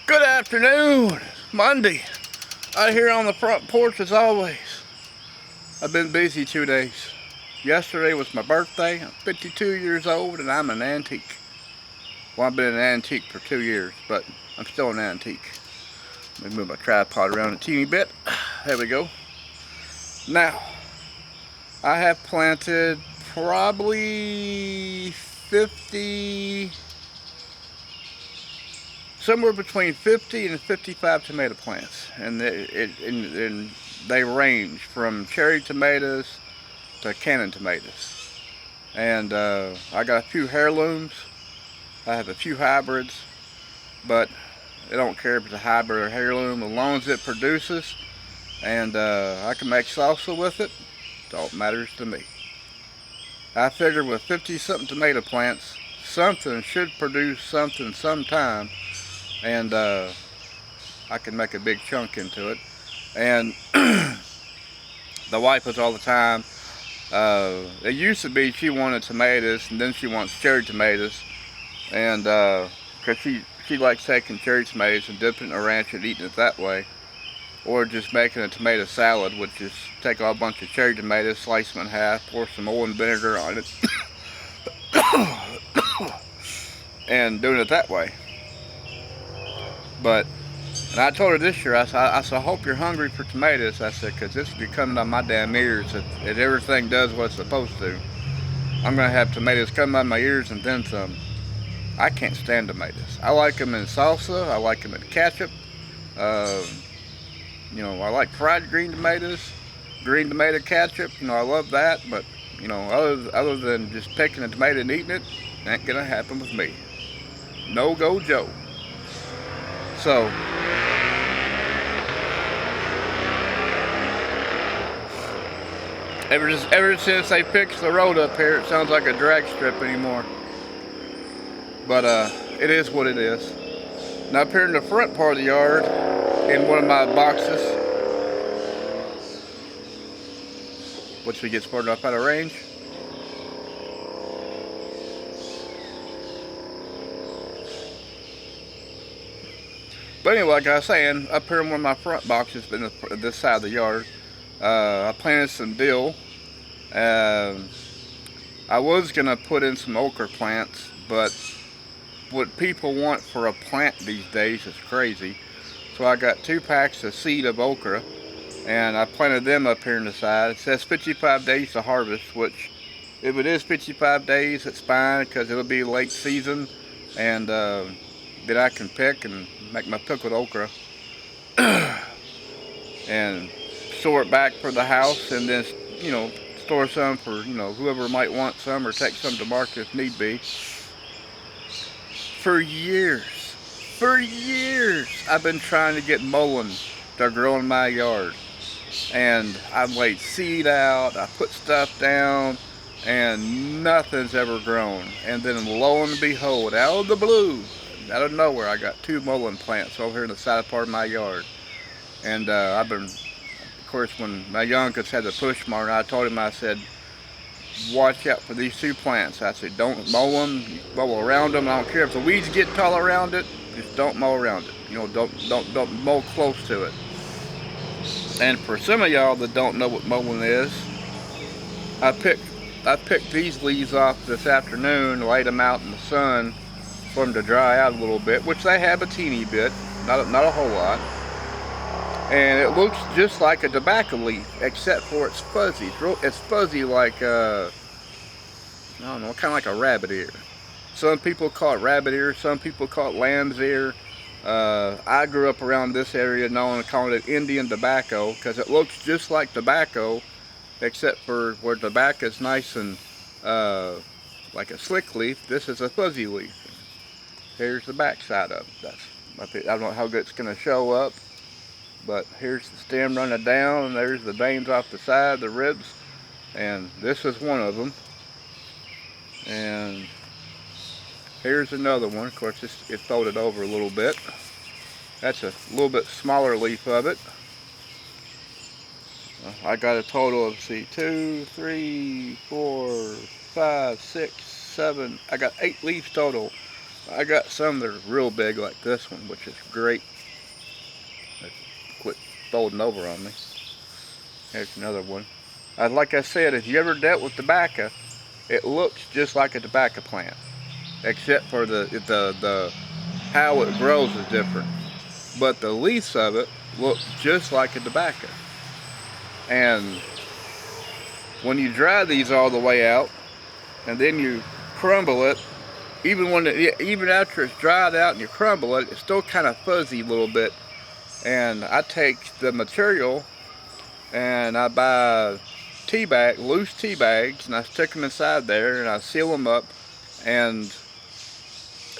Good afternoon. Monday. Out here on the front porch as always. I've been busy 2 days. Yesterday was my birthday. I'm 52 years old and I'm an antique. Well, I've been an antique for 2 years, but I'm still an antique. Let me move my tripod around a teeny bit. There we go. Now, I have planted probably somewhere between 50 and 55 tomato plants, and they range from cherry tomatoes to cannon tomatoes. And I got a few heirlooms. I have a few hybrids, but I don't care if it's a hybrid or heirloom as long as it produces, and I can make salsa with it. It all matters to me. I figure with 50-something tomato plants, something should produce something sometime, and I can make a big chunk into it. And the wife was all the time, it used to be she wanted tomatoes and then she wants cherry tomatoes, and because she likes taking cherry tomatoes and dipping it in a ranch and eating it that way, or just making a tomato salad, which is take a bunch of cherry tomatoes, slice them in half, pour some oil and vinegar on it and doing it that way. But, and I told her this year, I said, I hope you're hungry for tomatoes. I said, because this will be coming out of my damn ears if everything does what it's supposed to. I'm going to have tomatoes coming out of my ears and then some. I can't stand tomatoes. I like them in salsa. I like them in ketchup. I like fried green tomatoes, green tomato ketchup. I love that. But, other than just picking a tomato and eating it, ain't going to happen with me. No go Joe. So, ever since they fixed the road up here, it sounds like a drag strip anymore. But it is what it is. Now up here in the front part of the yard, in one of my boxes, which we get further up out of range. But anyway, like I was saying, up here in one of my front boxes, in this side of the yard, I planted some dill. I was going to put in some okra plants, but what people want for a plant these days is crazy. So I got 2 packs of seed of okra, and I planted them up here on the side. It says 55 days to harvest, which if it is 55 days, it's fine because it'll be late season, and that I can pick and make my pickled okra and store it back for the house, and then store some for whoever might want some, or take some to market if need be. For years I've been trying to get mullein to grow in my yard, and I've laid seed out, I put stuff down, and nothing's ever grown. And then lo and behold, out of the blue, out of nowhere, I got 2 mullein plants over here in the side part of my yard. And I've been, of course, when my youngest had the push mower, I told him, I said, watch out for these 2 plants. I said, don't mow them, mow around them. I don't care if the weeds get tall around it, just don't mow around it. Don't mow close to it. And for some of y'all that don't know what mowing is, I picked these leaves off this afternoon, laid them out in the sun for them to dry out a little bit, which they have a teeny bit, not a whole lot. And it looks just like a tobacco leaf, except for it's fuzzy. It's fuzzy like, I don't know, kind of like a rabbit ear. Some people call it rabbit ear, some people call it lamb's ear. I grew up around this area calling it Indian tobacco, because it looks just like tobacco, except for where tobacco is nice and like a slick leaf. This is a fuzzy leaf. Here's the back side of it. I don't know how good it's going to show up, but here's the stem running down, and there's the veins off the side, the ribs, and this is one of them. And here's another one. Of course, it folded over a little bit. That's a little bit smaller leaf of it. I got a total of, 2, 3, 4, 5, 6, 7. I got 8 leaves total I got some that are real big like this one, which is great. Let's quit folding over on me. Here's another one. Like I said, if you ever dealt with tobacco, it looks just like a tobacco plant, except for the how it grows is different. But the leaves of it look just like a tobacco. And when you dry these all the way out, and then you crumble it, even after it's dried out and you crumble it, it's still kind of fuzzy a little bit. And I take the material and I buy loose tea bags, and I stick them inside there and I seal them up, and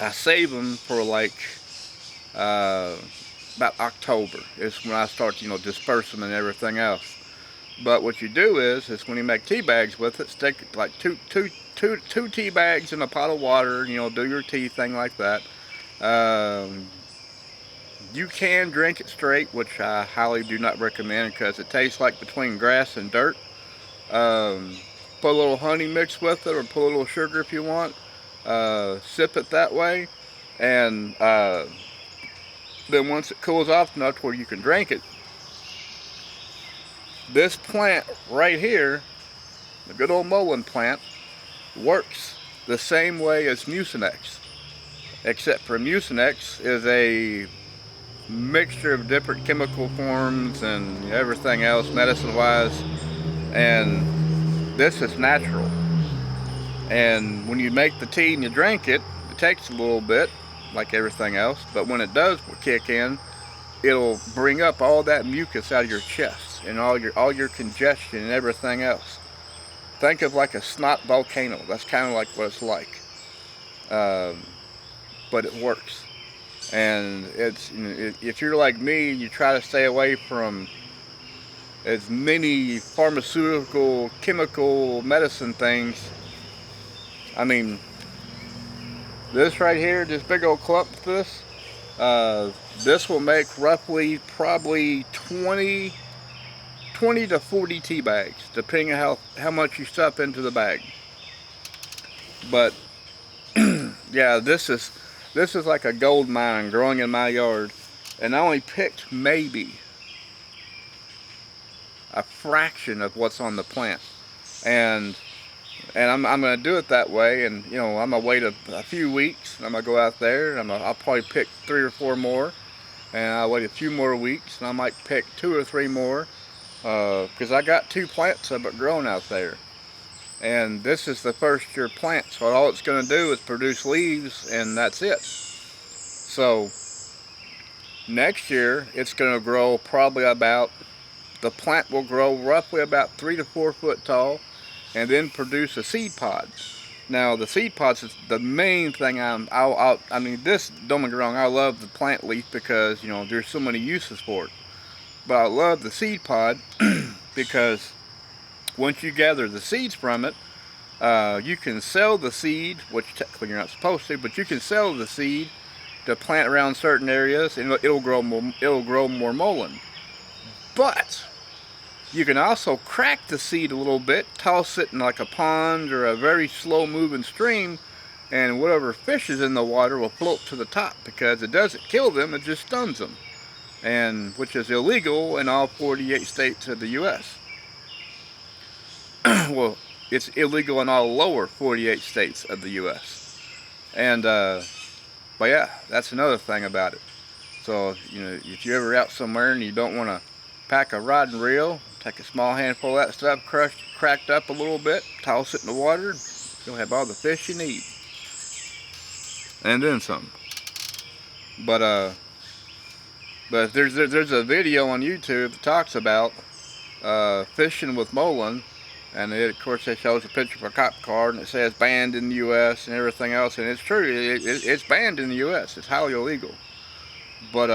I save them for like about October is when I start, disperse them and everything else. But what you do is when you make tea bags with it, stick like two tea bags in a pot of water, do your tea thing like that. You can drink it straight, which I highly do not recommend because it tastes like between grass and dirt. Put a little honey mixed with it, or put a little sugar if you want. Sip it that way, and then once it cools off enough to where you can drink it, this plant right here, the good old mullein plant, works the same way as Mucinex, except for Mucinex is a mixture of different chemical forms and everything else medicine-wise, and this is natural. And when you make the tea and you drink it, it takes a little bit, like everything else, but when it does kick in, it'll bring up all that mucus out of your chest and all your congestion and everything else. Think of like a snot volcano. That's kind of like what it's like, but it works. And it's, if you're like me and you try to stay away from as many pharmaceutical, chemical, medicine things, I mean, this right here, this big old clump of this will make roughly probably 20 to 40 tea bags, depending on how much you stuff into the bag. But yeah, this is like a gold mine growing in my yard, and I only picked maybe a fraction of what's on the plant, and I'm gonna do it that way, and I'm gonna wait a few weeks, and I'm gonna go out there, and I'll probably pick 3 or 4 more, and I'll wait a few more weeks, and I might pick 2 or 3 more, because I got 2 plants of it growing out there, and this is the first year plant, so all it's gonna do is produce leaves, and that's it. So next year it's gonna grow probably the plant will grow roughly about 3 to 4 foot tall, and then produce a seed pod. Now the seed pods is the main thing. I mean, this, don't get me wrong, I love the plant leaf because there's so many uses for it. But I love the seed pod because once you gather the seeds from it, you can sell the seed, which technically you're not supposed to, but you can sell the seed to plant around certain areas, and it'll grow more mullein. But you can also crack the seed a little bit, toss it in like a pond or a very slow moving stream, and whatever fish is in the water will float to the top, because it doesn't kill them, it just stuns them, and which is illegal in all 48 states of the U.S. Well, it's illegal in all lower 48 states of the U.S. And but yeah, that's another thing about it. So if you're ever out somewhere and you don't want to pack a rod and reel, take a small handful of that stuff, cracked up a little bit, toss it in the water, you'll have all the fish you need, and then some. But there's a video on YouTube that talks about fishing with mullein, and of course it shows a picture of a cop car, and it says banned in the U.S. and everything else, and it's true, it's banned in the U.S. It's highly illegal. But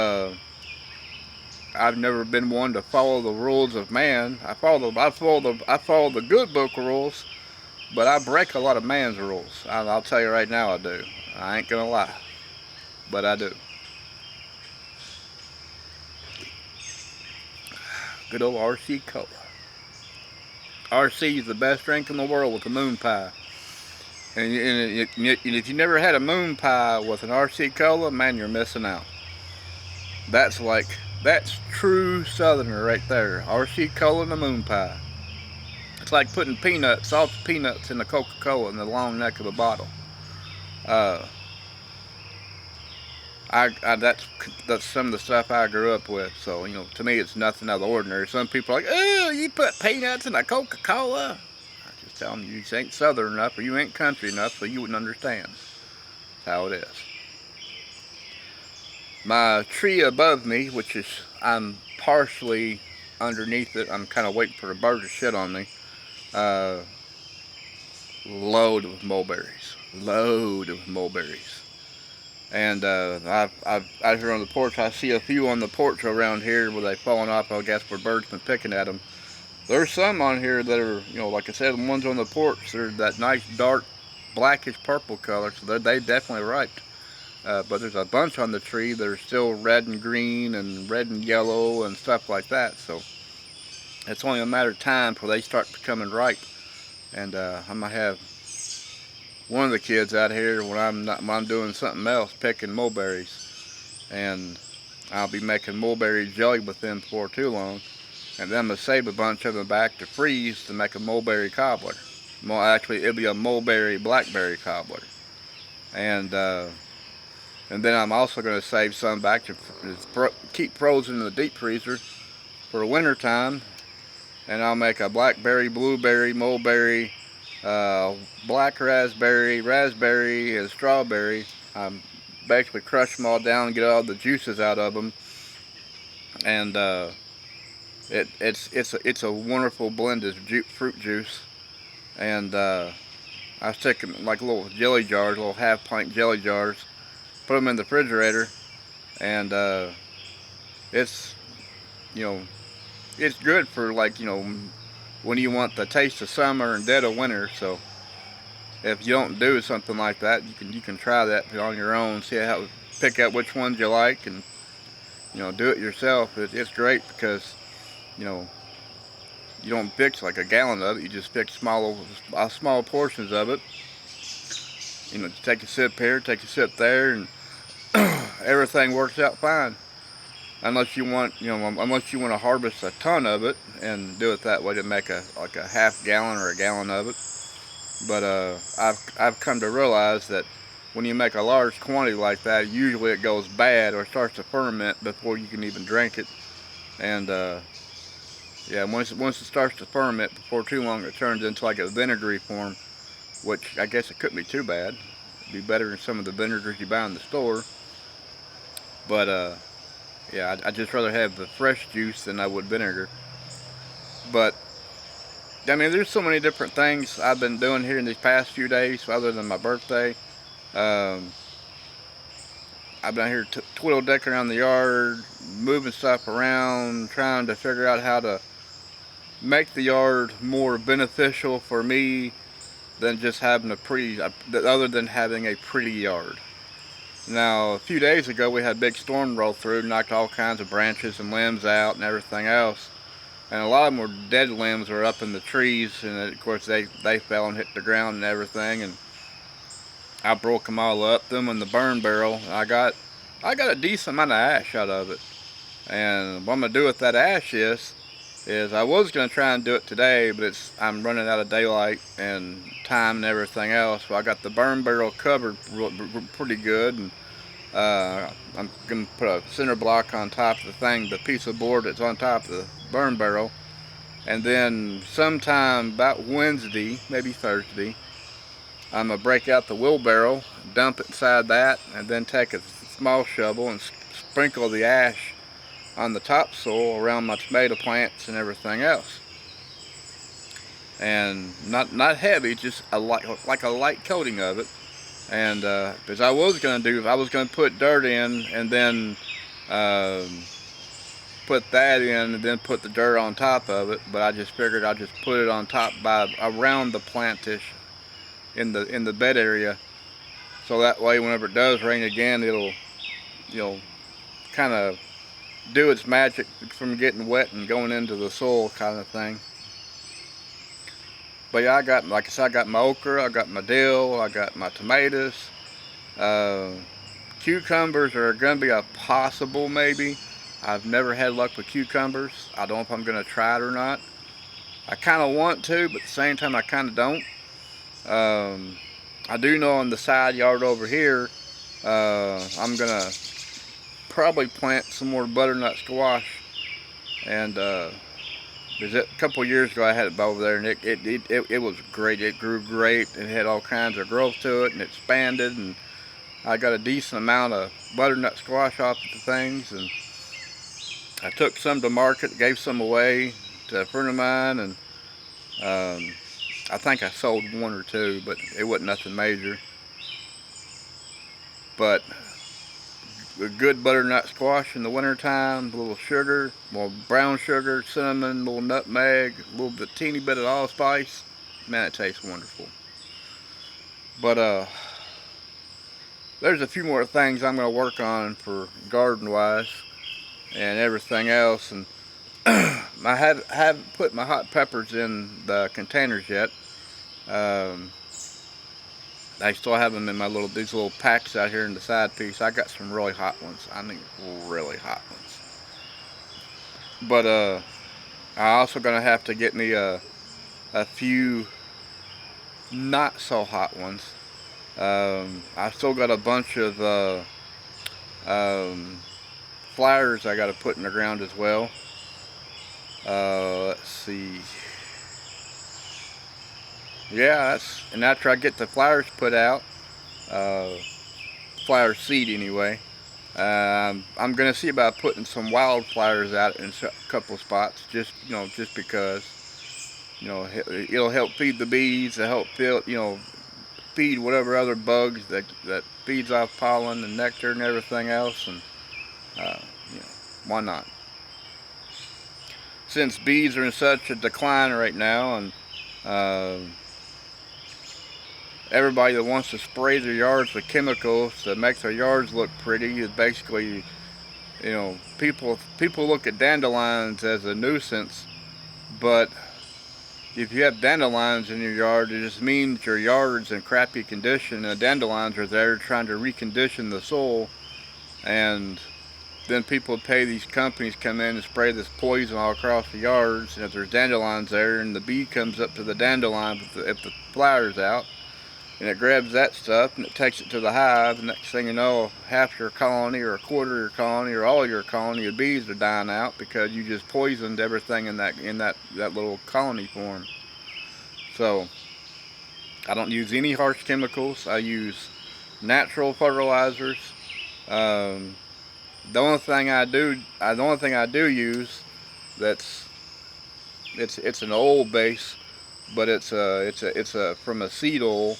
I've never been one to follow the rules of man. I follow the good book rules, but I break a lot of man's rules. I'll tell you right now, I do. I ain't gonna lie, but I do. Good old RC Cola. RC is the best drink in the world with the moon pie. And if you never had a moon pie with an RC cola, man, you're missing out. That's true Southerner right there. RC cola and a moon pie. It's like putting peanuts, salted peanuts, in the Coca-Cola in the long neck of a bottle. Uh, that's some of the stuff I grew up with. So to me, it's nothing out of the ordinary. Some people are like, "Oh, you put peanuts in a Coca-Cola." I just tell them you just ain't Southern enough, or you ain't country enough, so you wouldn't understand. That's how it is. My tree above me, which is I'm partially underneath it. I'm kind of waiting for a bird to shit on me. Uh, Load of mulberries. Load of mulberries. And I've out here on the porch, I see a few on the porch around here where they've fallen off, I guess, where birds been picking at them. There's some on here that are, like I said, the ones on the porch, they're that nice dark blackish purple color, so they definitely ripe. But there's a bunch on the tree that are still red and green and red and yellow and stuff like that. So it's only a matter of time before they start becoming ripe. And I'm gonna have one of the kids out here when I'm doing something else, picking mulberries, and I'll be making mulberry jelly with them before too long. And then I'm gonna save a bunch of them back to freeze to make a mulberry cobbler. Well, actually, it'll be a mulberry blackberry cobbler. And and then I'm also going to save some back to keep frozen in the deep freezer for winter time. And I'll make a blackberry, blueberry, mulberry, black raspberry, raspberry, and strawberry. Basically crush them all down and get all the juices out of them. And it's a wonderful blended fruit juice. And I stick them in like little jelly jars, little half-pint jelly jars. Put them in the refrigerator, and it's it's good for when you want the taste of summer and dead of winter. So if you don't do something like that, you can try that on your own. See how pick out which ones you like, and do it yourself. It's great because you don't fix like a gallon of it. You just fix small portions of it. Take a sip here, take a sip there, and everything works out fine. Unless you want to harvest a ton of it and do it that way to make a half gallon or a gallon of it. But I've come to realize that when you make a large quantity like that, usually it goes bad or starts to ferment before you can even drink it. And yeah, once it starts to ferment, before too long, it turns into like a vinegary form, which I guess it couldn't be too bad. It'd be better than some of the vinegars you buy in the store. But yeah, I'd just rather have the fresh juice than I would vinegar. But I mean, there's so many different things I've been doing here in these past few days, other than my birthday. I've been here twiddle deck around the yard, moving stuff around, trying to figure out how to make the yard more beneficial for me than just having other than having a pretty yard. Now, a few days ago, we had a big storm roll through, knocked all kinds of branches and limbs out and everything else. And a lot of them were dead limbs were up in the trees, and of course they fell and hit the ground and everything. And I broke them all up, them in the burn barrel. I got a decent amount of ash out of it. And what I'm gonna do with that ash is I was gonna try and do it today, but I'm running out of daylight and time and everything else. So I got the burn barrel covered pretty good, and I'm gonna put a cinder block on top of the thing, the piece of board that's on top of the burn barrel, and then sometime about Wednesday, maybe Thursday, I'm gonna break out the wheelbarrow, dump it inside that, and then take a small shovel and sprinkle the ash on the topsoil around my tomato plants and everything else. And not heavy, just like a light coating of it. And because I was gonna put dirt in and then put that in and then put the dirt on top of it, but I just figured I'd just put it on top around the plantish in the bed area, so that way whenever it does rain again, it'll kind of do its magic from getting wet and going into the soil kind of thing. But yeah, I got, like I said, I got my okra, I got my dill, I got my tomatoes. Uh, Cucumbers are going to be a possible maybe. I've never had luck with cucumbers. I don't know if I'm going to try it or not. I kind of want to, but at the same time I kind of don't. I do know on the side yard over here, I'm going to probably plant some more butternut squash. And a couple of years ago I had it over there, and it was great. It grew great. It had all kinds of growth to it, and it expanded, and I got a decent amount of butternut squash off of the things, and I took some to market, gave some away to a friend of mine, and I think I sold one or two, but it wasn't nothing major. But a good butternut squash in the wintertime, a little sugar, more brown sugar, cinnamon, a little nutmeg, a little bit, teeny bit of allspice. Man, it tastes wonderful. But there's a few more things I'm going to work on for garden-wise and everything else. And I haven't put my hot peppers in the containers yet. I still have them in these little packs out here in the side piece. I got some really hot ones. I mean, really hot ones. But I also gonna have to get me a few not so hot ones. I still got a bunch of flowers I got to put in the ground as well. Let's see. Yeah, and after I get the flowers put out, flower seed anyway, I'm gonna see about putting some wildflowers out in a couple of spots, just because it'll help feed the bees, it'll help feed whatever other bugs that feeds off pollen and nectar and everything else, and why not? Since bees are in such a decline right now, and everybody that wants to spray their yards with chemicals to make their yards look pretty is basically, people look at dandelions as a nuisance, but if you have dandelions in your yard, it just means your yard's in crappy condition, and the dandelions are there trying to recondition the soil, and then people pay these companies come in and spray this poison all across the yards, and if there's dandelions there and the bee comes up to the dandelion if the flower's out, and it grabs that stuff and it takes it to the hive, and next thing you know, half your colony or a quarter of your colony or all your colony of bees are dying out because you just poisoned everything in that little colony form. So I don't use any harsh chemicals. I use natural fertilizers. The only thing I do use it's an oil base, but it's from a seed oil,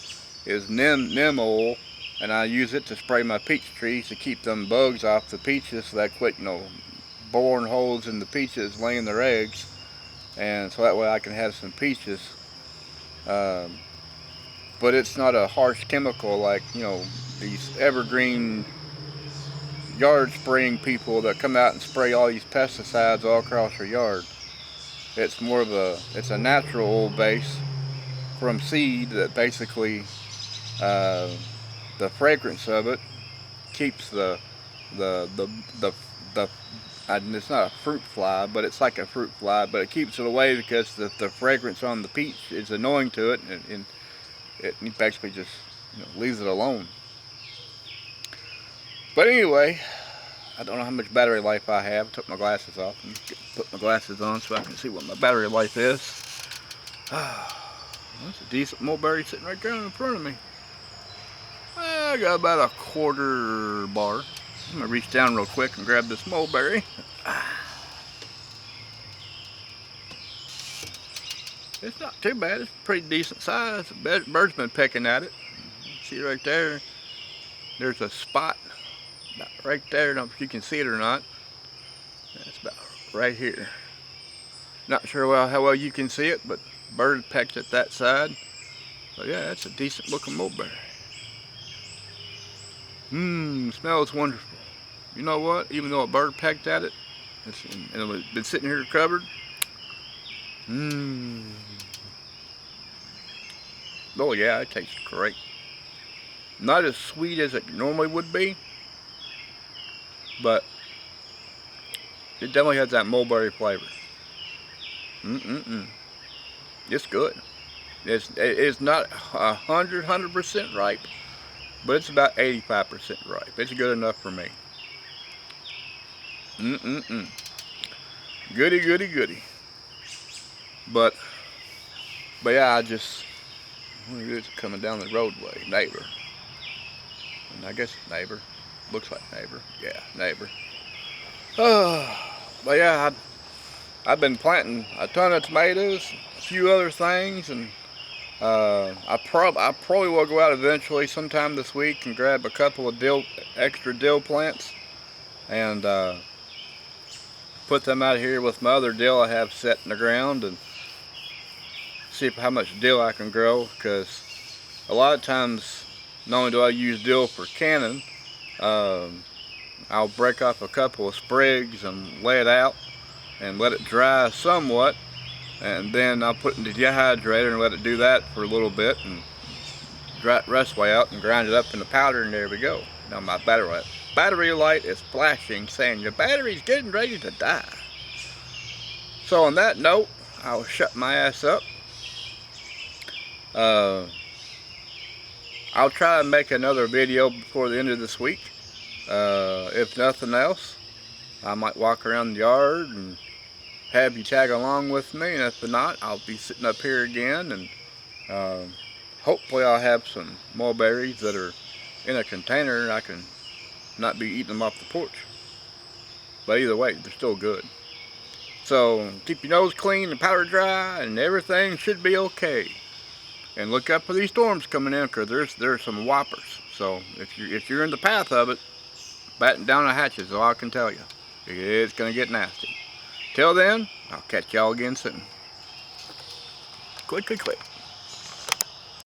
is neem oil, and I use it to spray my peach trees to keep them bugs off the peaches, so that quit boring holes in the peaches, laying their eggs, and so that way I can have some peaches. But it's not a harsh chemical like these evergreen yard spraying people that come out and spray all these pesticides all across your yard. It's a natural oil base from seed that basically the fragrance of it keeps and it's not a fruit fly, but it's like a fruit fly, but it keeps it away because the fragrance on the peach is annoying to it, and it basically just leaves it alone. But anyway, I don't know how much battery life I have. I took my glasses off and put my glasses on so I can see what my battery life is. That's a decent mulberry sitting right there in front of me. I got about a quarter bar. I'm going to reach down real quick and grab this mulberry. It's not too bad. It's pretty decent size. The bird's been pecking at it. See right there? There's a spot about right there. I don't know if you can see it or not. That's about right here. Not sure how well you can see it, but bird pecked at that side. So yeah, that's a decent looking mulberry. Smells wonderful. You know what? Even though a bird pecked at it, and it was been sitting here covered. Oh yeah, it tastes great. Not as sweet as it normally would be, but it definitely has that mulberry flavor. Mm-mm-mm. It's good. It's not 100% ripe, but it's about 85% ripe. It's good enough for me. Mm-mm-mm. Goody, goody, goody. But yeah, it's coming down the roadway. Neighbor. And I guess neighbor. Looks like neighbor. Yeah, neighbor. But yeah, I've been planting a ton of tomatoes, a few other things, and I probably will go out eventually sometime this week and grab a couple of extra dill plants and put them out here with my other dill I have set in the ground and see how much dill I can grow, because a lot of times not only do I use dill for canning, I'll break off a couple of sprigs and lay it out and let it dry somewhat, and then I'll put it in the dehydrator and let it do that for a little bit and dry it rest way out and grind it up into powder, and there we go. Now my battery light is flashing saying your battery's getting ready to die. So on that note, I'll shut my ass up. I'll try to make another video before the end of this week. If nothing else, I might walk around the yard and have you tag along with me, and if not, I'll be sitting up here again, and hopefully I'll have some mulberries that are in a container and I can not be eating them off the porch. But either way, they're still good. So keep your nose clean and powder dry, and everything should be okay. And look up for these storms coming in, because there's some whoppers. So if you're in the path of it, batten down the hatches is all I can tell you. It's gonna get nasty. Till then, I'll catch y'all again soon. Quick.